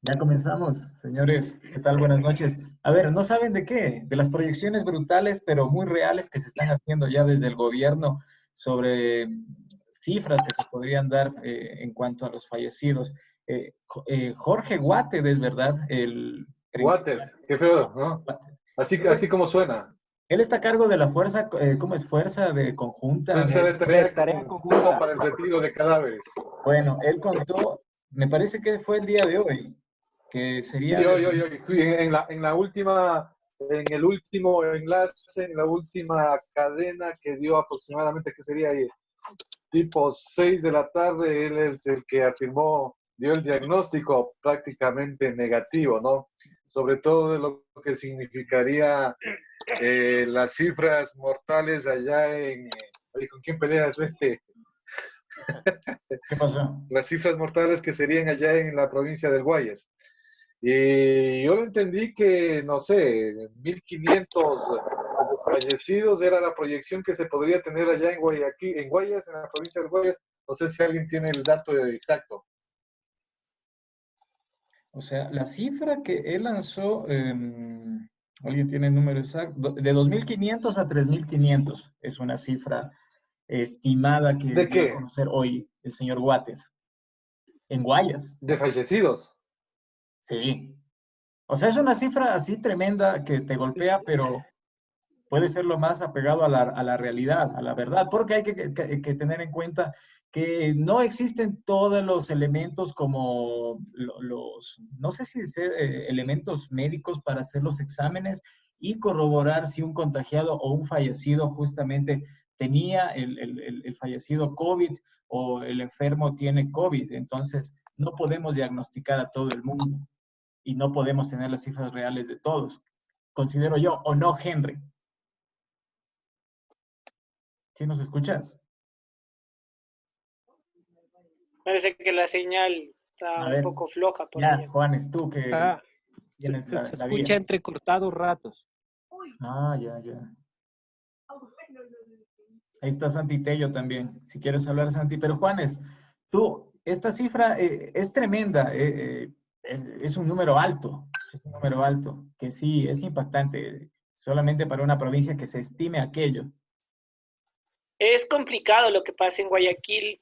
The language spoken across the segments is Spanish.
Ya comenzamos, señores. ¿Qué tal? Buenas noches. A ver, ¿no saben de qué? De las proyecciones brutales, pero muy reales que se están haciendo ya desde el gobierno sobre cifras que se podrían dar en cuanto a los fallecidos. Jorge Guated es verdad, el Water, principal. qué feo, ¿no? Guated. Así como suena. Él está a cargo de la fuerza, ¿cómo es? Fuerza de conjunta. Fuerza de De tarea tarea conjunta conjunta. para el retiro de cadáveres. Bueno, él contó, me parece que fue el día de hoy, que sería Sí, hoy, fui en la última, en el último enlace, en la última cadena que dio aproximadamente, que sería ahí, tipo 6 de la tarde, él es el que afirmó, dio el diagnóstico prácticamente negativo, ¿no? Sobre todo de lo que significaría las cifras mortales allá en... Oye, ¿con quién peleas, este? ¿Qué pasó? Las cifras mortales que serían allá en la provincia del Guayas. Y yo entendí que, no sé, 1.500 fallecidos era la proyección que se podría tener allá en Guayaquil, en Guayas, en la provincia del Guayas. No sé si alguien tiene el dato exacto. O sea, la cifra que él lanzó, alguien tiene el número exacto, de 2.500 a 3.500 es una cifra estimada que ¿De dio a qué? conocer hoy el señor Guáquez, en Guayas. De fallecidos. Sí. O sea, es una cifra así tremenda que te golpea, pero puede ser lo más apegado a la realidad, a la verdad, porque hay que tener en cuenta que no existen todos los elementos como los, no sé si decir, elementos médicos para hacer los exámenes y corroborar si un contagiado o un fallecido justamente tenía el fallecido COVID o el enfermo tiene COVID. Entonces, no podemos diagnosticar a todo el mundo y no podemos tener las cifras reales de todos. Considero yo, ¿o no, Henry? ¿Sí nos escuchas? Parece que la señal está A un ver, poco floja por ya, allá. Juanes, tú que Ah, tienes se la vía. escucha entrecortado ratos. Ah, ya, ya. Ahí está Santi Tello también, si quieres hablar, Santi. Pero Juanes, tú, esta cifra es tremenda, es un número alto, es un número alto, que sí, es impactante, solamente para una provincia que se estime aquello. Es complicado lo que pasa en Guayaquil.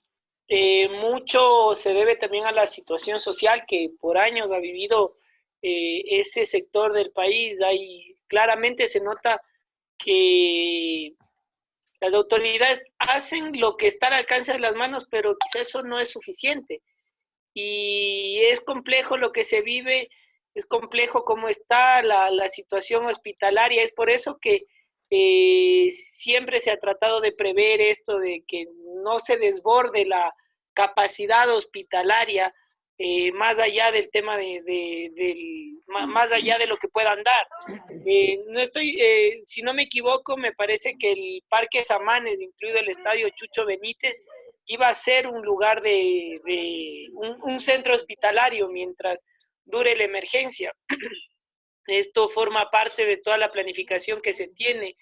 Mucho se debe también a la situación social que por años ha vivido ese sector del país. Ahí claramente se nota que las autoridades hacen lo que está al alcance de las manos, pero quizás eso no es suficiente. Y es complejo lo que se vive, es complejo cómo está la situación hospitalaria, es por eso que siempre se ha tratado de prever esto, de que no se desborde la capacidad hospitalaria, más allá del tema más allá de lo que puedan dar. No estoy, si no me equivoco, me parece que el Parque Samanes, incluido el Estadio Chucho Benítez, iba a ser un lugar un centro hospitalario mientras dure la emergencia. Esto forma parte de toda la planificación que se tiene.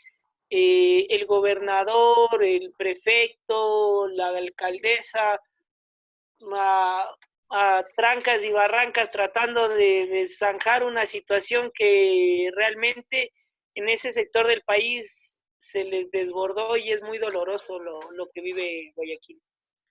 El gobernador, el prefecto, la alcaldesa, a, a trancas y barrancas tratando de zanjar una situación que realmente en ese sector del país se les desbordó y es muy doloroso lo que vive Guayaquil.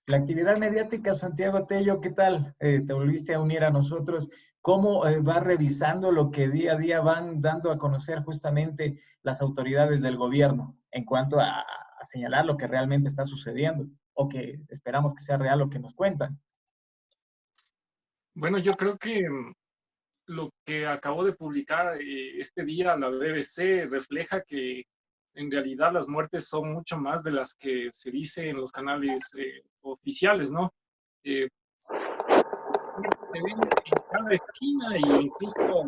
La actividad mediática, Santiago Tello, ¿qué tal? Te volviste a unir a nosotros. ¿Cómo vas revisando lo que día a día van dando a conocer justamente las autoridades del gobierno en cuanto a señalar lo que realmente está sucediendo o que esperamos que sea real lo que nos cuentan? Bueno, yo creo que lo que acabó de publicar este día la BBC refleja que en realidad las muertes son mucho más de las que se dice en los canales oficiales, ¿no? Eh, Se ven en cada esquina e incluso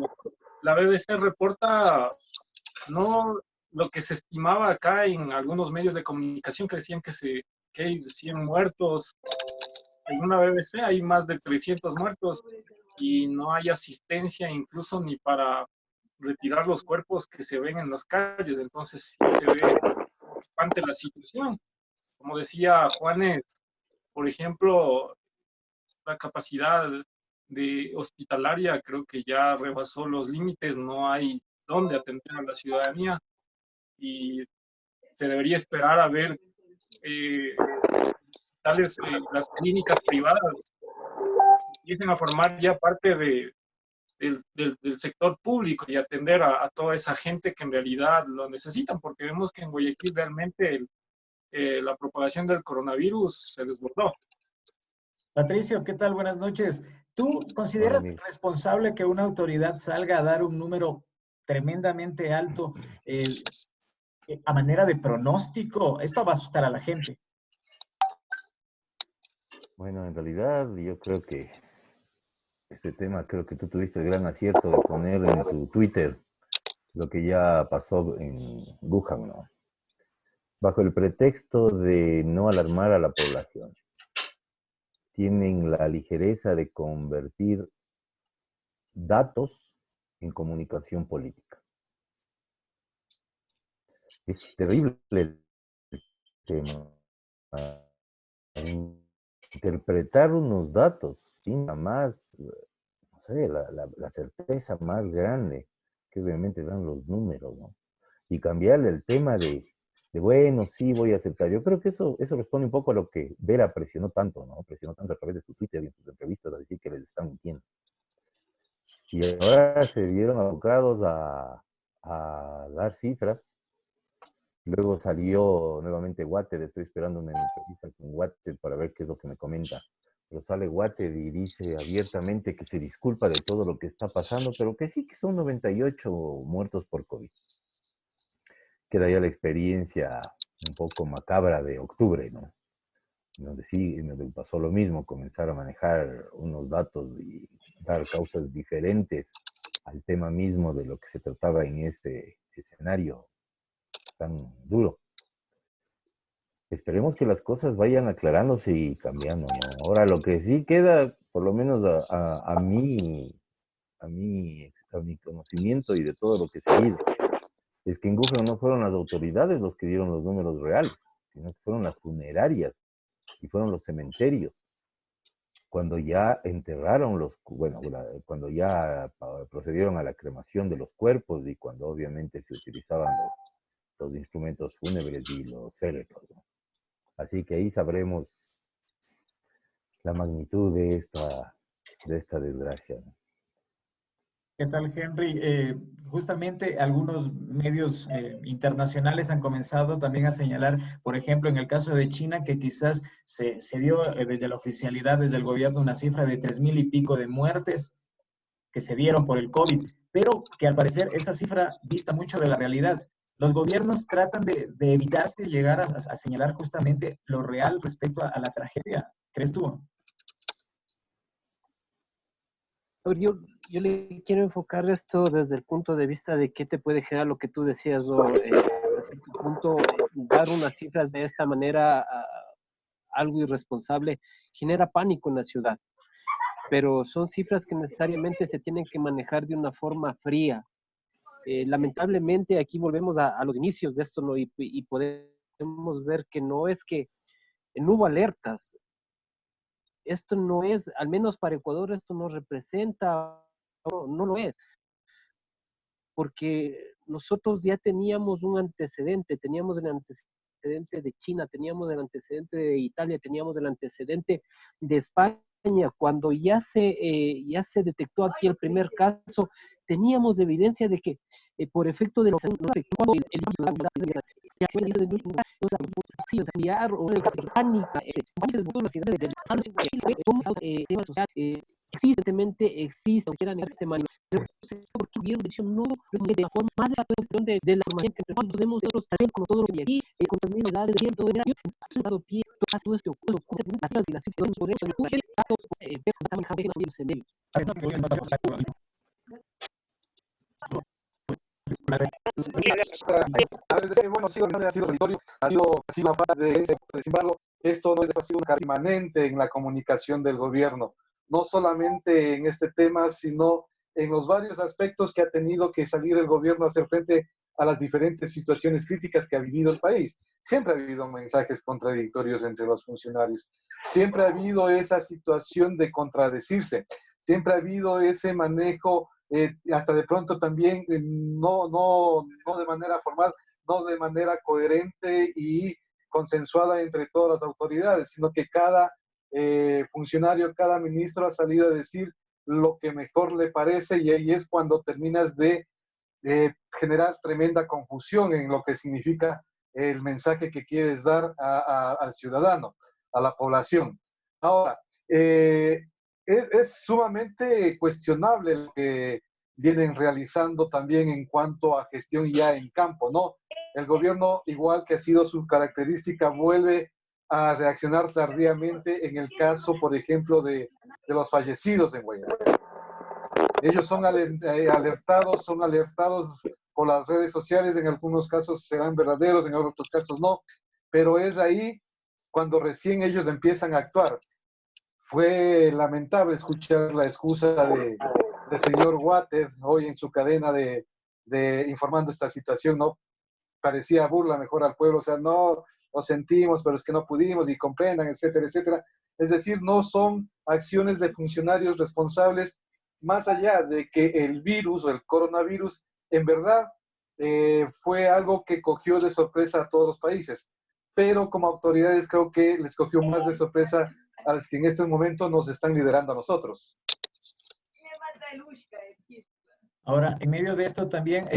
la BBC reporta no lo que se estimaba acá en algunos medios de comunicación que decían que hay 100 muertos. En una BBC hay más de 300 muertos y no hay asistencia incluso ni para retirar los cuerpos que se ven en las calles. Entonces sí se ve ante la situación. Como decía Juanes, por ejemplo, la capacidad de hospitalaria creo que ya rebasó los límites, no hay dónde atender a la ciudadanía y se debería esperar a ver las clínicas privadas empiecen a formar ya parte del sector público y atender a toda esa gente que en realidad lo necesitan, porque vemos que en Guayaquil realmente la propagación del coronavirus se desbordó. Patricio, ¿qué tal? Buenas noches. ¿Tú Hola, consideras amigo. responsable que una autoridad salga a dar un número tremendamente alto a manera de pronóstico? Esto va a asustar a la gente. Bueno, en realidad yo creo que este tema, creo que tú tuviste el gran acierto de poner en tu Twitter lo que ya pasó en Wuhan, ¿no? Bajo el pretexto de no alarmar a la población, tienen la ligereza de convertir datos en comunicación política. Es terrible el tema. Interpretar unos datos sin más, no sé, la certeza más grande, que obviamente dan los números, ¿no? Y cambiarle el tema bueno, sí, voy a aceptar. Yo creo que eso responde un poco a lo que Vera presionó tanto, ¿no? Presionó tanto a través de su Twitter y en sus entrevistas a decir que les están mintiendo. Y ahora se vieron abocados a dar cifras. Luego salió nuevamente Water, estoy esperando una entrevista con Water para ver qué es lo que me comenta. Pero sale Water y dice abiertamente que se disculpa de todo lo que está pasando, pero que sí que son 98 muertos por COVID. Queda ya la experiencia un poco macabra de octubre, ¿no? Donde sí, en donde pasó lo mismo, comenzar a manejar unos datos y dar causas diferentes al tema mismo de lo que se trataba en este escenario tan duro. Esperemos que las cosas vayan aclarándose y cambiando, ¿no? Ahora, lo que sí queda, por lo menos a mi conocimiento y de todo lo que se vive, es que en Wuhan no fueron las autoridades los que dieron los números reales, sino que fueron las funerarias y fueron los cementerios. Cuando ya enterraron cuando ya procedieron a la cremación de los cuerpos y cuando obviamente se utilizaban los instrumentos fúnebres y los féretros, ¿no? Así que ahí sabremos la magnitud de esta desgracia, ¿no? ¿Qué tal, Henry? Justamente algunos medios internacionales han comenzado también a señalar, por ejemplo, en el caso de China, que quizás se dio desde la oficialidad, desde el gobierno, una cifra de 3,000 y pico de muertes que se dieron por el COVID, pero que al parecer esa cifra dista mucho de la realidad. Los gobiernos tratan de evitarse llegar a señalar justamente lo real respecto a la tragedia. ¿Crees tú? Yo le quiero enfocar esto desde el punto de vista de qué te puede generar lo que tú decías, ¿no? Hasta cierto punto, dar unas cifras de esta manera, algo irresponsable, genera pánico en la ciudad. Pero son cifras que necesariamente se tienen que manejar de una forma fría. Lamentablemente, aquí volvemos a los inicios de esto, ¿no? Y podemos ver que no es que no hubo alertas. Esto no es, al menos para Ecuador, esto no representa, no lo es, porque nosotros ya teníamos un antecedente, teníamos el antecedente de China, teníamos el antecedente de Italia, teníamos el antecedente de España. Cuando ya se detectó aquí el primer caso, teníamos evidencia de que por efecto de los existe este manual, pero porque vieron no de la forma más de la formación que podemos nosotros también como todo lo que aquí con las mismas edades de todo era dado pie todo esto y las situaciones por eso bueno, sí, ha sido territorio, ha sido afán de ese, sin embargo, esto no es así una permanente en la comunicación del gobierno, no solamente en este tema, sino en los varios aspectos que ha tenido que salir el gobierno a hacer frente a las diferentes situaciones críticas que ha vivido el país. Siempre ha habido mensajes contradictorios entre los funcionarios, siempre ha habido esa situación de contradecirse, siempre ha habido ese manejo, hasta de pronto también, no de manera formal, no de manera coherente y consensuada entre todas las autoridades, sino que cada funcionario, cada ministro ha salido a decir lo que mejor le parece, y ahí es cuando terminas de generar tremenda confusión en lo que significa el mensaje que quieres dar al ciudadano, a la población. Ahora, es sumamente cuestionable lo que vienen realizando también en cuanto a gestión ya en campo, ¿no? El gobierno, igual que ha sido su característica, vuelve a reaccionar tardíamente en el caso, por ejemplo, de los fallecidos en Guayaquil. Ellos son alertados por las redes sociales, en algunos casos serán verdaderos, en otros casos no, pero es ahí cuando recién ellos empiezan a actuar. Fue lamentable escuchar la excusa del señor Water hoy en su cadena de informando esta situación, ¿no? Parecía burla mejor al pueblo, o sea, no lo sentimos, pero es que no pudimos y comprendan, etcétera, etcétera. Es decir, no son acciones de funcionarios responsables, más allá de que el virus o el coronavirus en verdad fue algo que cogió de sorpresa a todos los países, pero como autoridades creo que les cogió más de sorpresa a los que en este momento nos están liderando a nosotros. Ahora, en medio de esto también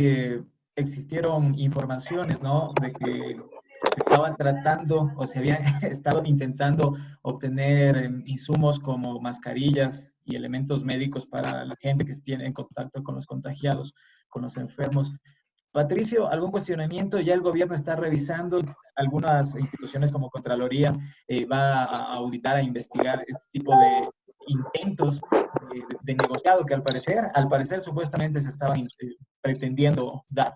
existieron informaciones, ¿no? De que se estaban tratando o se habían estado intentando obtener insumos como mascarillas y elementos médicos para la gente que tiene en contacto con los contagiados, con los enfermos. Patricio, ¿algún cuestionamiento? Ya el gobierno está revisando, algunas instituciones como Contraloría va a auditar, a investigar este tipo de intentos de negociado que al parecer supuestamente se estaban pretendiendo dar.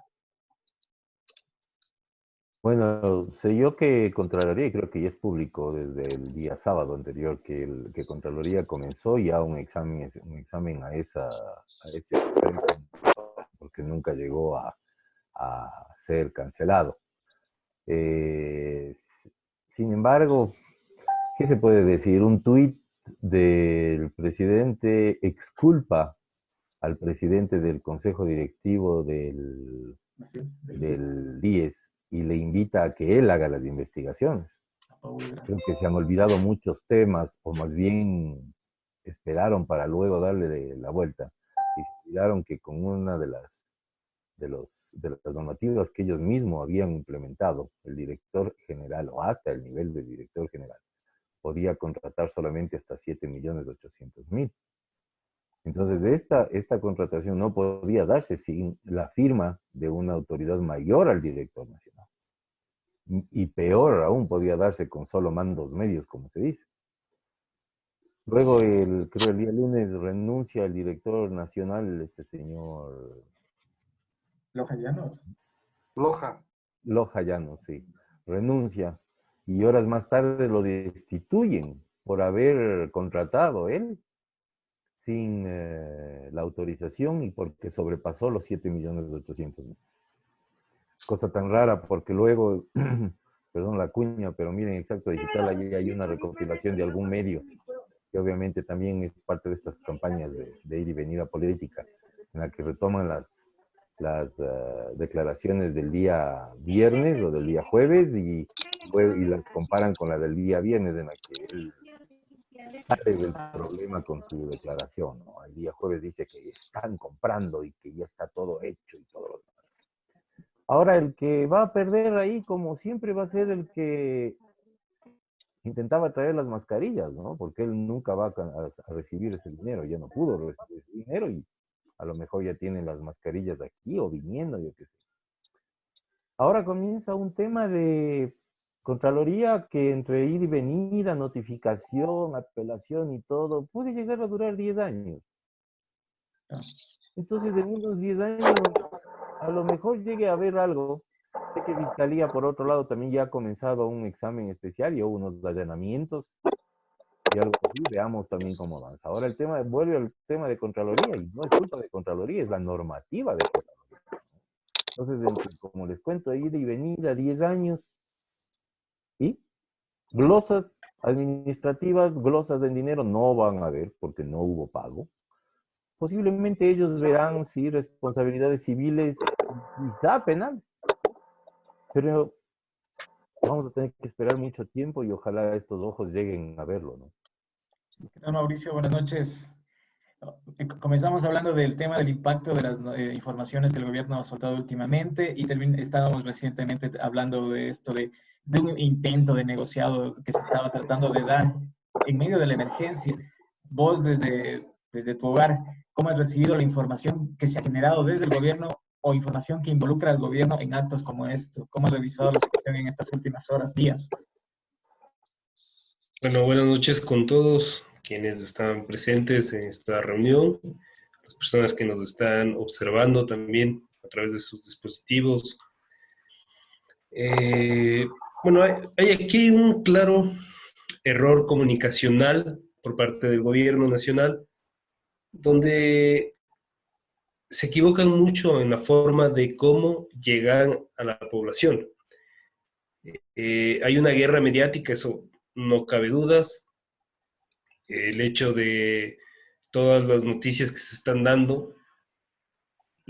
Bueno, sé yo que Contraloría, y creo que ya es público desde el día sábado anterior, que Contraloría comenzó ya un examen a ese experimento, porque nunca llegó a ser cancelado. Sin embargo, ¿qué se puede decir? Un tuit del presidente exculpa al presidente del consejo directivo del IES y le invita a que él haga las investigaciones. Creo que se han olvidado muchos temas, o más bien esperaron para luego darle la vuelta. Y se olvidaron que con una de las normativas que ellos mismos habían implementado, el director general, o hasta el nivel de director general, podía contratar solamente hasta 7.800.000. Entonces, esta contratación no podía darse sin la firma de una autoridad mayor al director nacional. Y peor aún, podía darse con solo mandos medios, como se dice. Luego, creo el día lunes renuncia el director nacional, este señor... Loja Llanos. Loja Llanos, sí. Renuncia. Y horas más tarde lo destituyen por haber contratado él sin la autorización y porque sobrepasó los 7.800.000. Cosa tan rara porque luego, perdón la cuña, pero miren, Exacto Digital, allí hay una recopilación de algún medio que obviamente también es parte de estas campañas de ir y venir a política, en la que retoman las declaraciones del día viernes o del día jueves y las comparan con la del día viernes, en la que él sale del problema con su declaración, ¿no? El día jueves dice que están comprando y que ya está todo hecho y todo lo demás. Ahora, el que va a perder ahí, como siempre, va a ser el que intentaba traer las mascarillas, ¿no? Porque él nunca va a recibir ese dinero, ya no pudo recibir ese dinero y a lo mejor ya tienen las mascarillas aquí o viniendo, yo qué sé. Ahora comienza un tema de Contraloría que entre ir y venir, notificación, apelación y todo, puede llegar a durar 10 años. Entonces, en unos 10 años, a lo mejor llegue a haber algo. Sé que Fiscalía, por otro lado, también ya ha comenzado un examen especial y unos allanamientos y algo así. Veamos también cómo avanza. Ahora vuelve al tema de Contraloría, y no es culpa de Contraloría, es la normativa de Contraloría. Entonces, como les cuento, ir y venir a 10 años y glosas administrativas, glosas en dinero no van a haber porque no hubo pago. posiblemente ellos verán, sí, responsabilidades civiles y quizá penales. Pero vamos a tener que esperar mucho tiempo y ojalá estos ojos lleguen a verlo, ¿no? ¿Qué tal, Mauricio? Buenas noches. Comenzamos hablando del tema del impacto de las informaciones que el gobierno ha soltado últimamente y estábamos recientemente hablando de esto, de un intento de negociado que se estaba tratando de dar en medio de la emergencia. Vos desde tu hogar, ¿cómo has recibido la información que se ha generado desde el gobierno o información que involucra al gobierno en actos como esto? ¿Cómo has revisado la situación en estas últimas horas, días? Bueno, buenas noches con todos quienes están presentes en esta reunión, las personas que nos están observando también a través de sus dispositivos. Bueno, hay aquí un claro error comunicacional por parte del gobierno nacional, donde se equivocan mucho en la forma de cómo llegan a la población. Hay una guerra mediática, eso no cabe dudas. El hecho de todas las noticias que se están dando,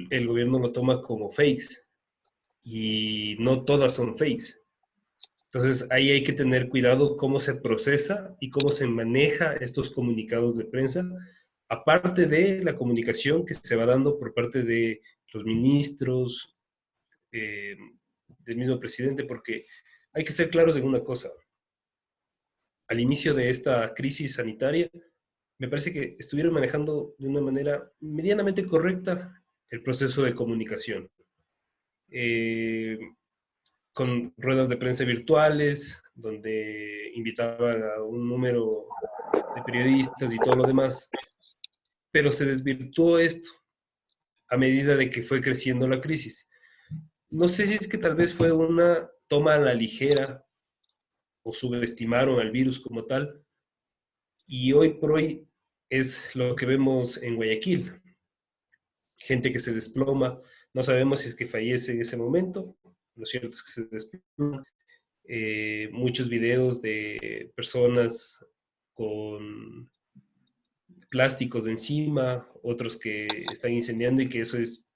el gobierno lo toma como fakes y no todas son fakes. Entonces ahí hay que tener cuidado cómo se procesa y cómo se maneja estos comunicados de prensa, aparte de la comunicación que se va dando por parte de los ministros, del mismo presidente, porque hay que ser claros en una cosa. Al inicio de esta crisis sanitaria, me parece que estuvieron manejando de una manera medianamente correcta el proceso de comunicación. Con ruedas de prensa virtuales, donde invitaban a un número de periodistas y todo lo demás, pero se desvirtuó esto a medida de que fue creciendo la crisis. No sé si es que tal vez fue una toma a la ligera o subestimaron al virus como tal, y hoy por hoy es lo que vemos en Guayaquil. Gente que se desploma, no sabemos si es que fallece en ese momento, lo cierto es que se desploma. Muchos videos de personas con plásticos encima, otros que están incendiando y que eso es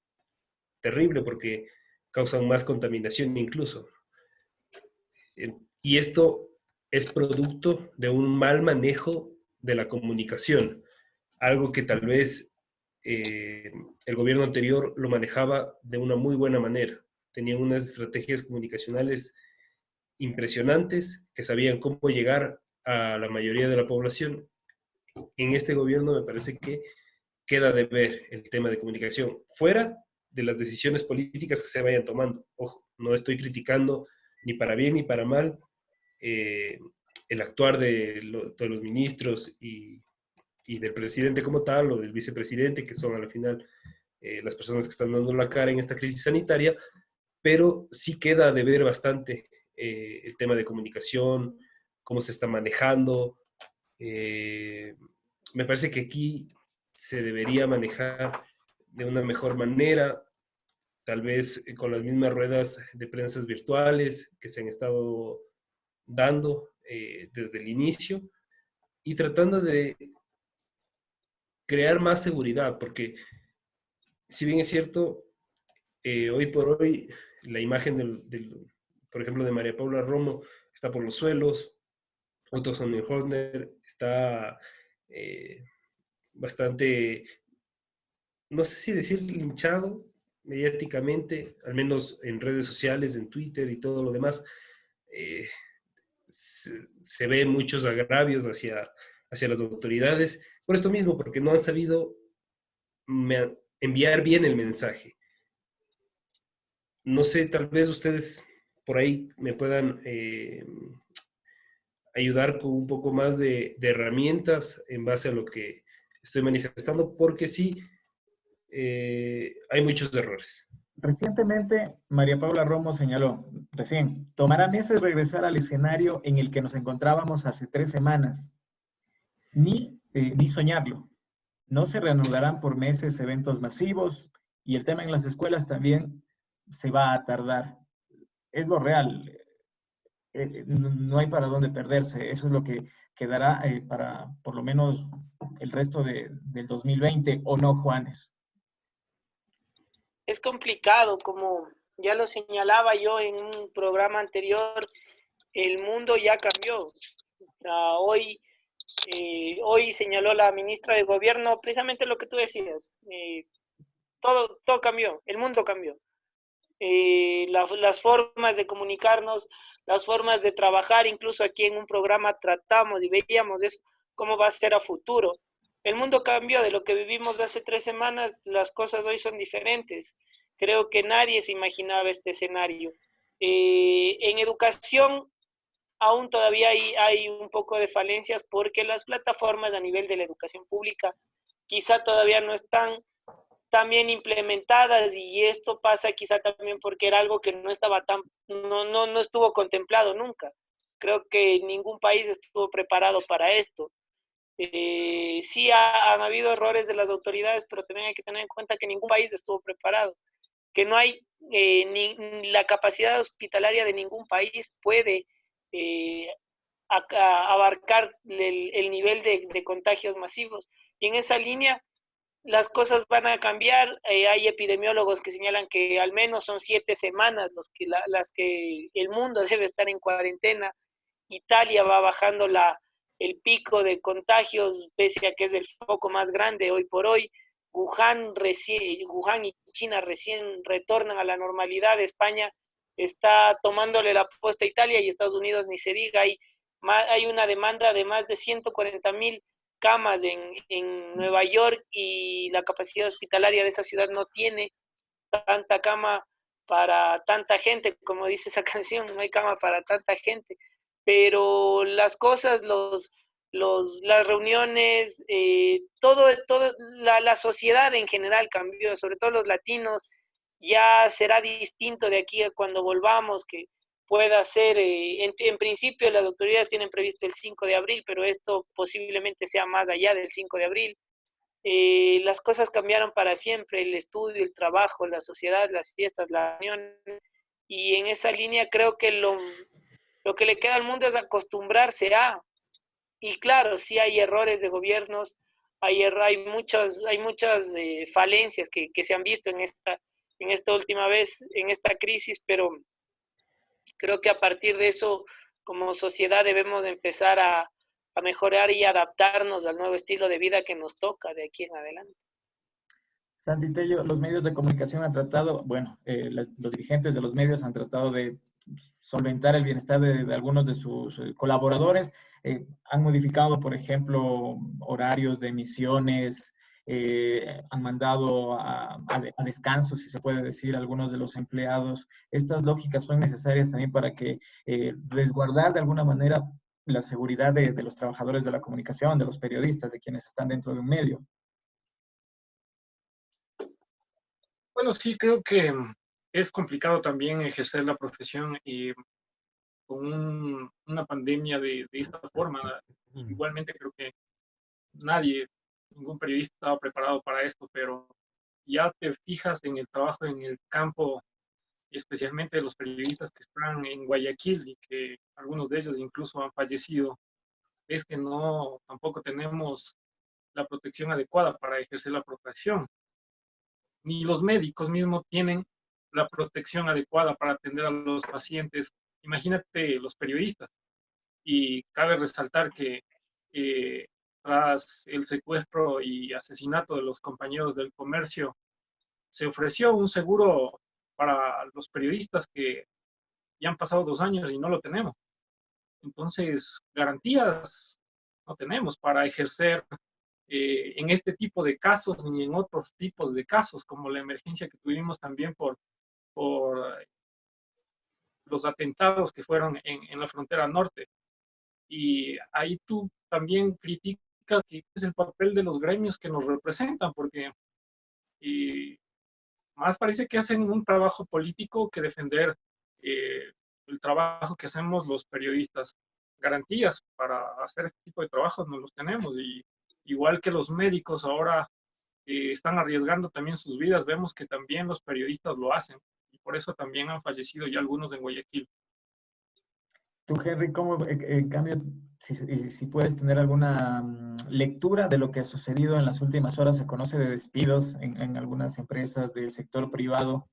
terrible porque causan más contaminación incluso. Y esto es producto de un mal manejo de la comunicación, algo que tal vez el gobierno anterior lo manejaba de una muy buena manera. Tenían unas estrategias comunicacionales impresionantes que sabían cómo llegar a la mayoría de la población. En este gobierno me parece que queda de ver el tema de comunicación, fuera de las decisiones políticas que se vayan tomando. Ojo, no estoy criticando ni para bien ni para mal el actuar de los ministros y del presidente como tal, o del vicepresidente, que son al final las personas que están dando la cara en esta crisis sanitaria, pero sí queda de ver bastante el tema de comunicación, cómo se está manejando. Me parece que aquí se debería manejar de una mejor manera, tal vez con las mismas ruedas de prensa virtuales que se han estado dando desde el inicio y tratando de crear más seguridad, porque si bien es cierto, hoy por hoy la imagen por ejemplo, de María Paula Romo está por los suelos, Otto Sonnenhorner está bastante, no sé si decir linchado mediáticamente, al menos en redes sociales, en Twitter y todo lo demás. Se ven muchos agravios hacia las autoridades, por esto mismo, porque no han sabido enviar bien el mensaje. No sé, tal vez ustedes por ahí me puedan ayudar con un poco más de herramientas en base a lo que estoy manifestando, porque sí, hay muchos errores. Recientemente, María Paula Romo señaló, recién, tomará meses regresar al escenario en el que nos encontrábamos hace 3 semanas. Ni soñarlo. No se reanudarán por meses eventos masivos y el tema en las escuelas también se va a tardar. Es lo real. no hay para dónde perderse. Eso es lo que quedará para por lo menos el resto del 2020, ¿o no, Juanes? Es complicado, como ya lo señalaba yo en un programa anterior, el mundo ya cambió. Hoy, hoy señaló la ministra de Gobierno precisamente lo que tú decías. Todo cambió, el mundo cambió. Las formas de comunicarnos, las formas de trabajar, incluso aquí en un programa tratamos y veíamos eso, cómo va a ser a futuro. El mundo cambió de lo que vivimos hace 3 semanas, las cosas hoy son diferentes. Creo que nadie se imaginaba este escenario. En educación aún todavía hay un poco de falencias porque las plataformas a nivel de la educación pública quizá todavía no están tan bien implementadas, y esto pasa quizá también porque era algo que no estaba no estuvo contemplado nunca. Creo que ningún país estuvo preparado para esto. Sí han habido errores de las autoridades, pero también hay que tener en cuenta que ningún país estuvo preparado, que no hay la capacidad hospitalaria de ningún país puede eh, abarcar el nivel de contagios masivos. Y en esa línea las cosas van a cambiar. Hay epidemiólogos que señalan que al menos son 7 semanas las que el mundo debe estar en cuarentena. Italia va bajando el pico de contagios, pese a que es el foco más grande hoy por hoy. Wuhan y China recién retornan a la normalidad. España está tomándole la posta a Italia, y Estados Unidos ni se diga. Hay una demanda de más de 140,000 camas en Nueva York, y la capacidad hospitalaria de esa ciudad no tiene tanta cama para tanta gente, como dice esa canción, no hay cama para tanta gente. Pero las cosas, las reuniones, todo la sociedad en general cambió, sobre todo los latinos. Ya será distinto de aquí a cuando volvamos, que pueda ser, en principio las autoridades tienen previsto el 5 de abril, pero esto posiblemente sea más allá del 5 de abril. Las cosas cambiaron para siempre, el estudio, el trabajo, la sociedad, las fiestas, la unión, y en esa línea creo que lo que le queda al mundo es acostumbrarse a, y claro, sí hay errores de gobiernos, hay muchas falencias que se han visto en esta última vez, en esta crisis, pero creo que a partir de eso, como sociedad, debemos empezar a mejorar y adaptarnos al nuevo estilo de vida que nos toca de aquí en adelante. Santi Tello, los medios de comunicación han tratado, bueno, los dirigentes de los medios han tratado de solventar el bienestar de algunos de sus colaboradores. Han modificado, por ejemplo, horarios de emisiones, han mandado a descanso, si se puede decir, a algunos de los empleados. Estas lógicas son necesarias también para que resguardar de alguna manera la seguridad de los trabajadores de la comunicación, de los periodistas, de quienes están dentro de un medio. Bueno, sí, creo que es complicado también ejercer la profesión con una pandemia de esta forma. Igualmente creo que ningún periodista estaba preparado para esto, pero ya te fijas en el trabajo en el campo, especialmente los periodistas que están en Guayaquil y que algunos de ellos incluso han fallecido, es que no, tampoco tenemos la protección adecuada para ejercer la profesión. Ni los médicos mismos tienen la protección adecuada para atender a los pacientes. Imagínate los periodistas. Y cabe resaltar que tras el secuestro y asesinato de los compañeros del comercio, se ofreció un seguro para los periodistas que ya han pasado 2 años y no lo tenemos. Entonces, garantías no tenemos para ejercer en este tipo de casos ni en otros tipos de casos, como la emergencia que tuvimos también por los atentados que fueron en la frontera norte. Y ahí tú también criticas que es el papel de los gremios que nos representan, porque más parece que hacen un trabajo político que defender el trabajo que hacemos los periodistas. Garantías para hacer este tipo de trabajos no los tenemos, y igual que los médicos ahora están arriesgando también sus vidas, vemos que también los periodistas lo hacen, y por eso también han fallecido ya algunos en Guayaquil. Tú, Henry, ¿cómo, en cambio, si puedes tener alguna lectura de lo que ha sucedido en las últimas horas? Se conoce de despidos en algunas empresas del sector privado.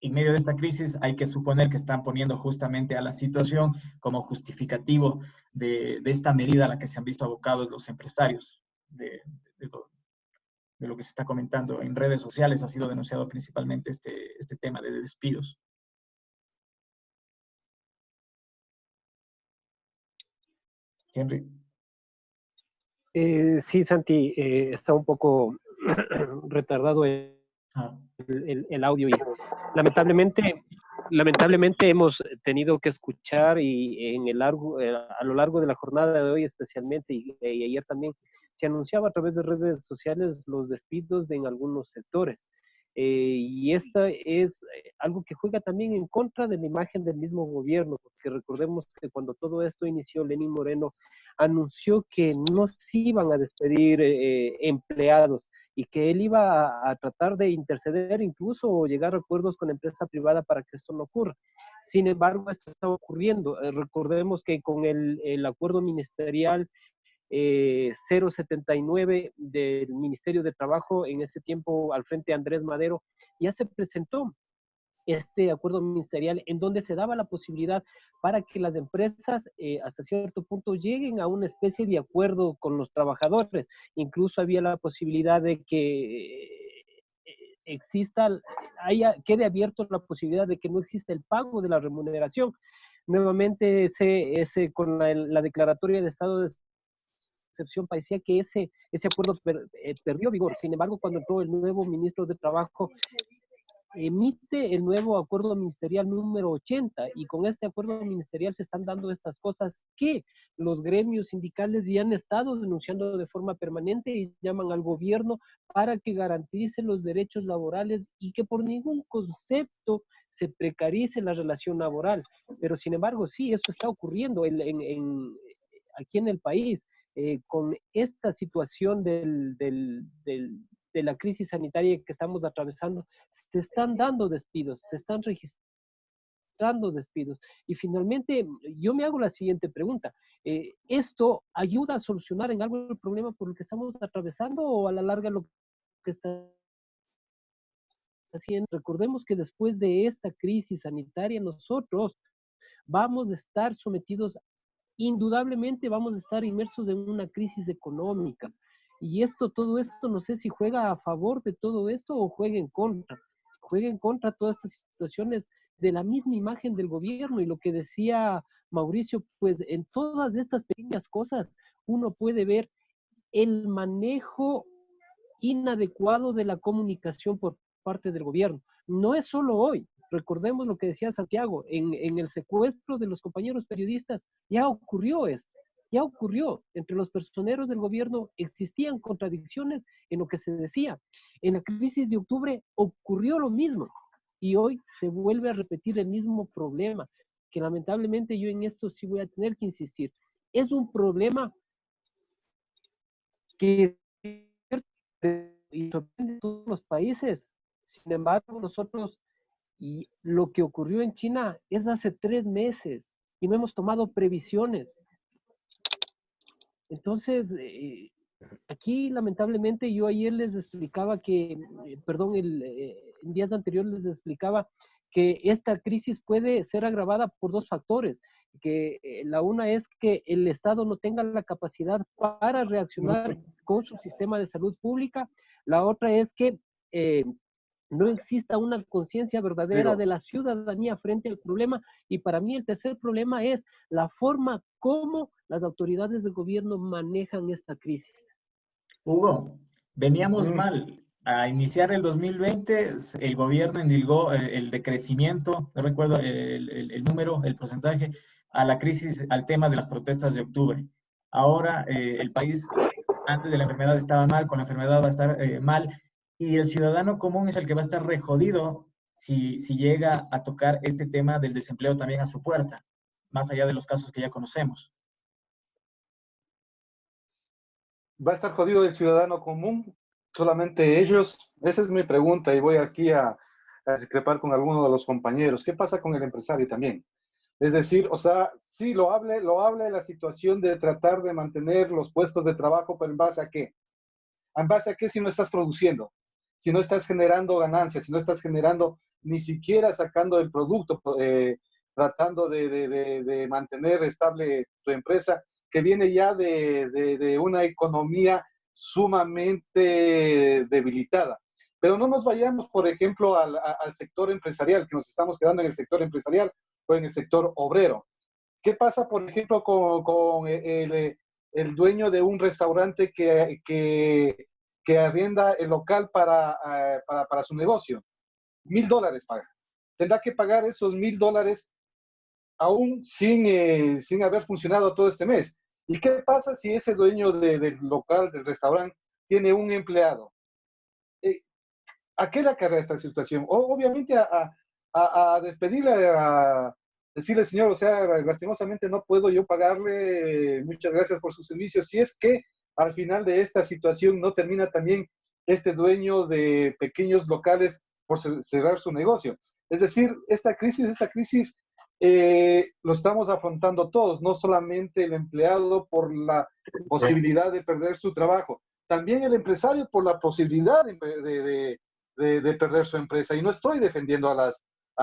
En medio de esta crisis hay que suponer que están poniendo justamente a la situación como justificativo de esta medida a la que se han visto abocados los empresarios. De de lo que se está comentando en redes sociales ha sido denunciado principalmente este tema de despidos. Henry. Sí, Santi, está un poco retardado el audio y lamentablemente hemos tenido que escuchar y a lo largo de la jornada de hoy especialmente y ayer también se anunciaba a través de redes sociales los despidos en algunos sectores. Y esta es algo que juega también en contra de la imagen del mismo gobierno, porque recordemos que cuando todo esto inició, Lenín Moreno anunció que no se iban a despedir empleados y que él iba a tratar de interceder incluso o llegar a acuerdos con la empresa privada para que esto no ocurra. Sin embargo, esto está ocurriendo. Recordemos que con el acuerdo ministerial 079 del Ministerio de Trabajo, en ese tiempo al frente de Andrés Madero, ya se presentó este acuerdo ministerial en donde se daba la posibilidad para que las empresas hasta cierto punto lleguen a una especie de acuerdo con los trabajadores. Incluso había la posibilidad de que quede abierto la posibilidad de que no exista el pago de la remuneración. Nuevamente, con la declaratoria de estado de excepción parecía que ese acuerdo perdió vigor. Sin embargo, cuando entró el nuevo ministro de Trabajo, emite el nuevo acuerdo ministerial número 80 y con este acuerdo ministerial se están dando estas cosas que los gremios sindicales ya han estado denunciando de forma permanente y llaman al gobierno para que garantice los derechos laborales y que por ningún concepto se precarice la relación laboral. Pero sin embargo, sí, esto está ocurriendo aquí en el país. Con esta situación de la crisis sanitaria que estamos atravesando, se están dando despidos, se están registrando despidos. Y finalmente, yo me hago la siguiente pregunta. ¿Esto ayuda a solucionar en algo el problema por el que estamos atravesando o a la larga lo que está haciendo? Recordemos que después de esta crisis sanitaria, nosotros vamos a estar sometidos, indudablemente vamos a estar inmersos en una crisis económica. Y todo esto, no sé si juega a favor de todo esto o juega en contra. Juega en contra todas estas situaciones de la misma imagen del gobierno. Y lo que decía Mauricio, pues en todas estas pequeñas cosas uno puede ver el manejo inadecuado de la comunicación por parte del gobierno. No es solo hoy. Recordemos lo que decía Santiago, en el secuestro de los compañeros periodistas ya ocurrió esto. Ya ocurrió. Entre los personeros del gobierno existían contradicciones en lo que se decía. En la crisis de octubre ocurrió lo mismo y hoy se vuelve a repetir el mismo problema, que lamentablemente yo en esto sí voy a tener que insistir. Es un problema que sorprende a todos los países. Sin embargo, nosotros, y lo que ocurrió en China es hace 3 meses y no hemos tomado previsiones. Entonces, aquí lamentablemente yo ayer les explicaba que, en días anteriores les explicaba que esta crisis puede ser agravada por 2 factores, que la una es que el Estado no tenga la capacidad para reaccionar con su sistema de salud pública, la otra es que no exista una conciencia verdadera de la ciudadanía frente al problema. Y para mí el tercer problema es la forma como las autoridades del gobierno manejan esta crisis. Hugo, veníamos mal. A iniciar el 2020, el gobierno endilgó el decrecimiento, no recuerdo el número, el porcentaje, a la crisis, al tema de las protestas de octubre. Ahora el país, antes de la enfermedad estaba mal, con la enfermedad va a estar mal, y el ciudadano común es el que va a estar rejodido si llega a tocar este tema del desempleo también a su puerta, más allá de los casos que ya conocemos. ¿Va a estar jodido el ciudadano común? ¿Solamente ellos? Esa es mi pregunta y voy aquí a discrepar con alguno de los compañeros. ¿Qué pasa con el empresario también? Es decir, o sea, sí lo hable la situación de tratar de mantener los puestos de trabajo, pero ¿en base a qué? ¿En base a qué si no estás produciendo? Si no estás generando ganancias, si no estás generando ni siquiera sacando el producto, tratando de mantener estable tu empresa, que viene ya de una economía sumamente debilitada. Pero no nos vayamos, por ejemplo, al sector empresarial, que nos estamos quedando en el sector empresarial o en el sector obrero. ¿Qué pasa, por ejemplo, con el dueño de un restaurante que arrienda el local para su negocio? $1,000 paga. Tendrá que pagar esos $1,000 aún sin haber funcionado todo este mes. ¿Y qué pasa si ese dueño del local, del restaurante, tiene un empleado? ¿A qué le acarrea esta situación? Obviamente a despedirle, a decirle, señor, o sea, lastimosamente no puedo yo pagarle, muchas gracias por sus servicios, si es que al final de esta situación no termina también este dueño de pequeños locales por cerrar su negocio. Es decir, esta crisis lo estamos afrontando todos, no solamente el empleado por la posibilidad de perder su trabajo, también el empresario por la posibilidad de perder su empresa. Y no estoy defendiendo a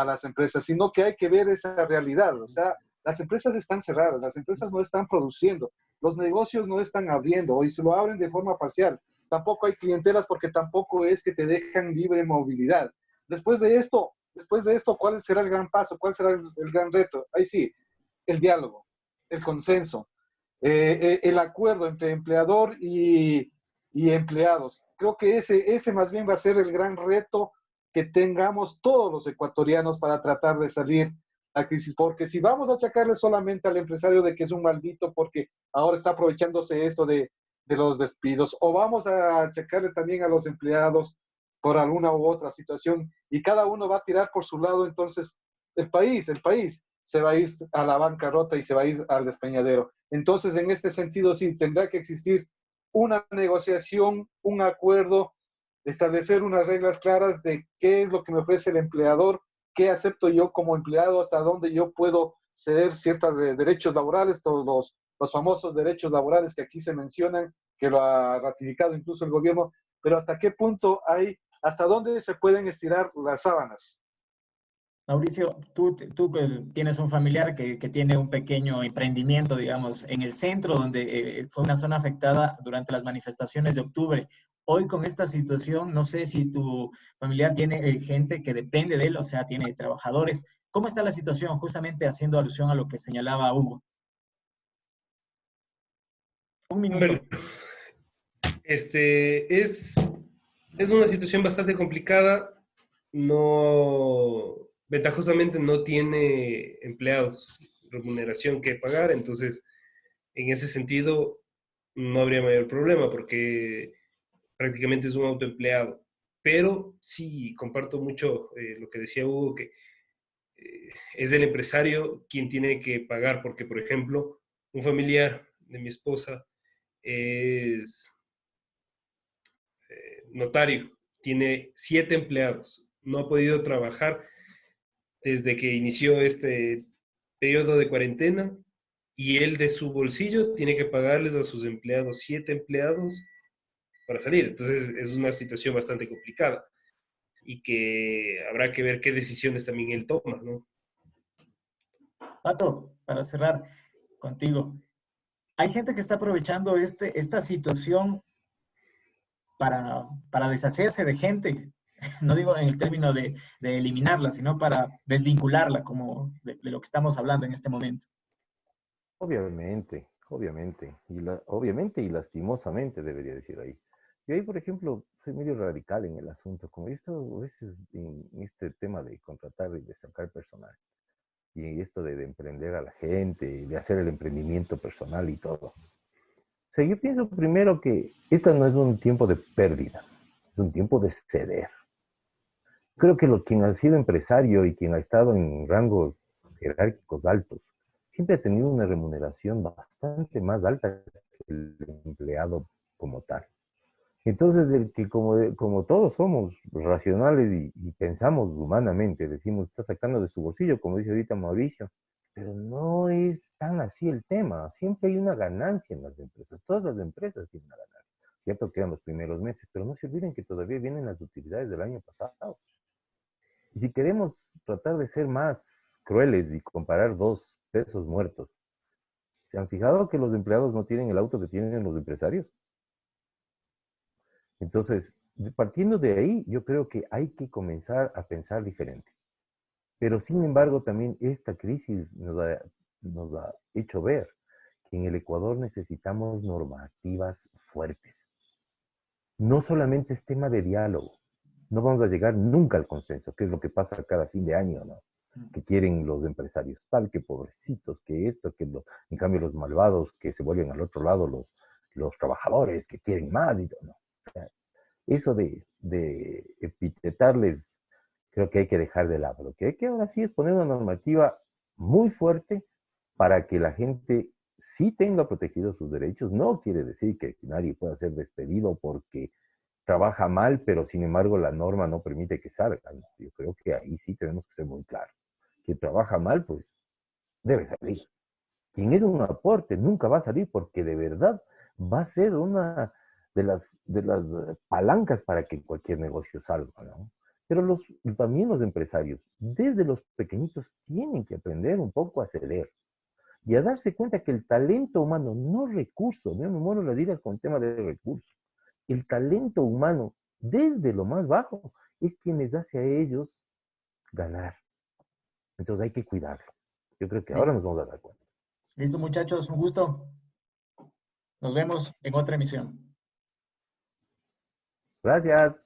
las empresas, sino que hay que ver esa realidad. O sea, las empresas están cerradas, las empresas no están produciendo, los negocios no están abriendo, o se lo abren de forma parcial. Tampoco hay clientelas porque tampoco es que te dejan libre movilidad. Después de esto, ¿cuál será el gran paso? ¿Cuál será el gran reto? Ahí sí, el diálogo, el consenso, el acuerdo entre empleador y empleados. Creo que ese más bien va a ser el gran reto que tengamos todos los ecuatorianos para tratar de salir a la crisis, porque si vamos a achacarle solamente al empresario de que es un maldito porque ahora está aprovechándose esto de los despidos, o vamos a achacarle también a los empleados por alguna u otra situación, y cada uno va a tirar por su lado, entonces el país se va a ir a la bancarrota y se va a ir al despeñadero. Entonces, en este sentido, sí, tendrá que existir una negociación, un acuerdo, establecer unas reglas claras de qué es lo que me ofrece el empleador, qué acepto yo como empleado, hasta dónde yo puedo ceder ciertos derechos laborales, todos los famosos derechos laborales que aquí se mencionan, que lo ha ratificado incluso el gobierno, pero hasta qué punto hay, hasta dónde se pueden estirar las sábanas. Mauricio, tú tienes un familiar que tiene un pequeño emprendimiento, digamos, en el centro, donde fue una zona afectada durante las manifestaciones de octubre. Hoy con esta situación, no sé si tu familiar tiene gente que depende de él, o sea, tiene trabajadores. ¿Cómo está la situación? Justamente haciendo alusión a lo que señalaba Hugo. Un minuto. Bueno, es una situación bastante complicada. No, ventajosamente no tiene empleados, remuneración que pagar, entonces en ese sentido no habría mayor problema porque prácticamente es un autoempleado. Pero sí comparto mucho lo que decía Hugo, que es el empresario quien tiene que pagar, porque por ejemplo, un familiar de mi esposa es notario, tiene 7 empleados, no ha podido trabajar desde que inició este periodo de cuarentena y él de su bolsillo tiene que pagarles a sus empleados, 7 empleados para salir. Entonces es una situación bastante complicada y que habrá que ver qué decisiones también él toma, ¿no? Pato, para cerrar contigo, hay gente que está aprovechando esta situación para deshacerse de gente. No digo en el término de eliminarla, sino para desvincularla como de lo que estamos hablando en este momento. Obviamente, obviamente y lastimosamente debería decir ahí. Yo ahí, por ejemplo, soy medio radical en el asunto, como he estado a veces en este tema de contratar y de sacar personal, y esto de emprender a la gente, de hacer el emprendimiento personal y todo. O sea, yo pienso primero que esto no es un tiempo de pérdida, es un tiempo de ceder. Creo que quien ha sido empresario y quien ha estado en rangos jerárquicos altos, siempre ha tenido una remuneración bastante más alta que el empleado como tal. Entonces, el que como todos somos racionales y pensamos humanamente, decimos, está sacando de su bolsillo, como dice ahorita Mauricio, pero no es tan así el tema. Siempre hay una ganancia en las empresas. Todas las empresas tienen una ganancia. Cierto, quedan los primeros meses, pero no se olviden que todavía vienen las utilidades del año pasado. Y si queremos tratar de ser más crueles y comparar dos pesos muertos, ¿se han fijado que los empleados no tienen el auto que tienen los empresarios? Entonces, partiendo de ahí, yo creo que hay que comenzar a pensar diferente. Pero sin embargo, también esta crisis nos ha hecho ver que en el Ecuador necesitamos normativas fuertes. No solamente es tema de diálogo. No vamos a llegar nunca al consenso, que es lo que pasa cada fin de año, ¿no? Que quieren los empresarios tal, que pobrecitos, que esto, que lo, en cambio los malvados que se vuelven al otro lado, los trabajadores que quieren más y todo, ¿no? O sea, eso de epitetarles, creo que hay que dejar de lado. Lo que hay que ahora sí es poner una normativa muy fuerte para que la gente sí tenga protegidos sus derechos. No quiere decir que nadie pueda ser despedido porque trabaja mal, pero sin embargo la norma no permite que salga, ¿no? Yo creo que ahí sí tenemos que ser muy claros. Quien trabaja mal, pues debe salir. Quien es un aporte nunca va a salir porque de verdad va a ser una de las palancas para que cualquier negocio salga, ¿no? Pero también los empresarios, desde los pequeñitos, tienen que aprender un poco a ceder y a darse cuenta que el talento humano, no recurso, yo me muero las ideas con el tema de recursos, el talento humano, desde lo más bajo, es quien les hace a ellos ganar. Entonces hay que cuidarlo. Yo creo que ahora nos vamos a dar cuenta. Listo, muchachos, un gusto. Nos vemos en otra emisión. Gracias.